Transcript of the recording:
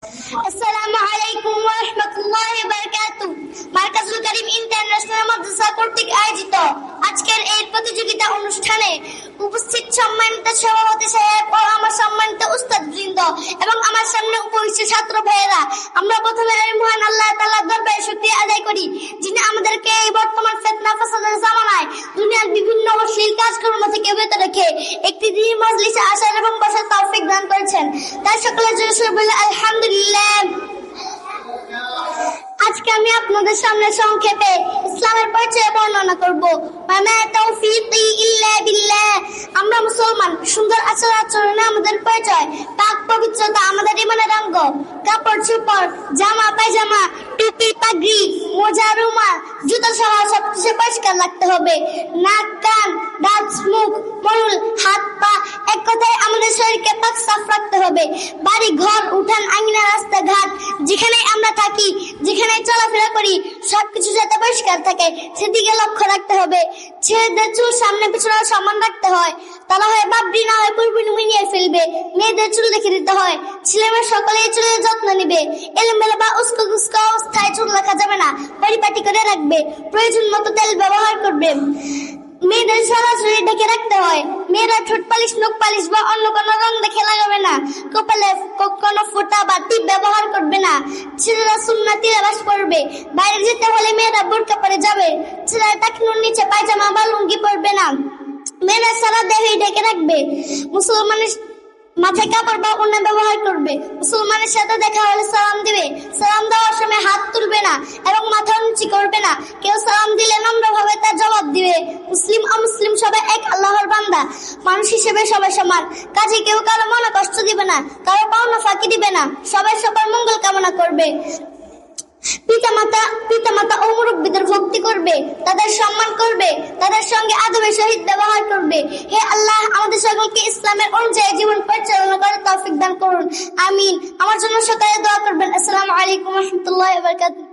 আসসালামু আলাইকুম ওয়া রাহমাতুল্লাহি ওয়া বারাকাতুহু। মারকাজুল কারীম ইন্টারন্যাশনাল মাদ্রাসা কর্তৃক আয়োজিত আজকের এই প্রতিযোগিতা অনুষ্ঠানে উপস্থিত সম্মানিত সভাপতি সাহেব ও আমার সম্মানিত উস্তাদবৃন্দ এবং আমার সামনে উপস্থিত ছাত্র ভাইয়েরা, আমরা প্রথমে মহান আল্লাহ তাআলার দরবারে শুকরিয়া আদায় করি, যিনি আমাদেরকে এই বর্তমান ফিতনা ফাসাদের জামানায় দুনিয়ার বিভিন্ন অশ্লীল কাজকর্ম থেকে বিরত রেখে একটি দ্বীন মজলিসে আসার এবং বসার তৌফিক দান করেছেন। তাই সকলের জন্য বলি আলহামদুলিল্লাহ। আজকে আমি আপনাদের সামনে সংক্ষেপে ইসলামের পরিচয় বর্ণনা করব। আমরা মুসলমান। সুন্দর আচরণে আমাদের পরিচয়। পাক পবিত্রতা আমাদের ইমানের অঙ্গ। কাপড় চোপড়, জামা পায়জামা, টুপি পাগড়ি, মোজা রুমাল, জুতো সহ সবকিছু পরিষ্কার রাখতে হবে। নাক কান দাঁত মুখ মরুল হাত পা, এক কথায় আমাদের শরীরকে পাক সাফ রাখতে হবে। বাড়ি ঘর উঠান আঙিনা রাস্তাঘাট যেখানে আমরা থাকি, যেখানে চলাফেরা করি, সবকিছু যাতে পরিষ্কার থাকে সেদিকে লক্ষ্য রাখতে হবে। ছেলেদের চুল সামনে পিছনে সমান রাখতে হয়, তারা হয় বাবরি না হয় পুরপুরি মিনিয়ে ফেলবে। মেয়েদের চুল দেখে দিতে হয়। ছেলেমেয়ে সকলেই চুলের যত্ন নিবে। এলোমেলো বা উস্কো খুস্কো অবস্থায় চুল রাখা যাবে না, পরিপাটি করে রাখবে। প্রয়োজন মতো তেল ব্যবহার করবে। মেয়েদের সারা শরীর ঢেকে রাখতে হয়। মেয়েরা ঠোঁট পালিশ নখ পালিশ বা অন্য কোনো রং দেখে লাগাবে না। কপালে কোনো ফোঁটা বা টিপ ব্যবহার করবে না। ছেলেরা সুন্নতি লেবাস পরবে। বাইরে যেতে হলে মেয়েরা বোরকা পরে যাবে। ছেলেরা টাকনুর নিচে পায়জামা বা লুঙ্গি পরবে না। মেয়েরা সারা দেহে ঢেকে রাখবে। মুসলমানের মাথায় কাপড় বা ওড়না ব্যবহার করবে। মুসলমানের সাথে দেখা হলে সালাম দিবে। সালাম দেওয়ার সময় হাত তুলবে না এবং মাথা নিচু করবে না। কেউ সালাম দিলে নম্রভাবে তার জবাব দিবে। মুসলিম অমুসলিম সবাই এক আল্লাহর বান্দা। মানুষ হিসেবে সবাই সমান। কাজে কেউ কারো মনে কষ্ট দিবে না, কারো পাওনা ফাঁকি দিবে না। সবাই সবার মঙ্গল কামনা করবে। পিতামাতা ও মুরব্বীদের ভক্তি করবে, তাদের সম্মান করবে, তাদের সঙ্গে আদবের সহিত ব্যবহার করবে। হে আল্লাহ, আমাদের সকলকে ইসলামের অনুযায়ী জীবন পরিচালনা করে তৌফিক দান করুন, আমিন। আমার জন্য সকালে দোয়া করবেন। আসসালামু আলাইকুম ওয়া রাহমাতুল্লাহি ওয়া বারাকাতুহু।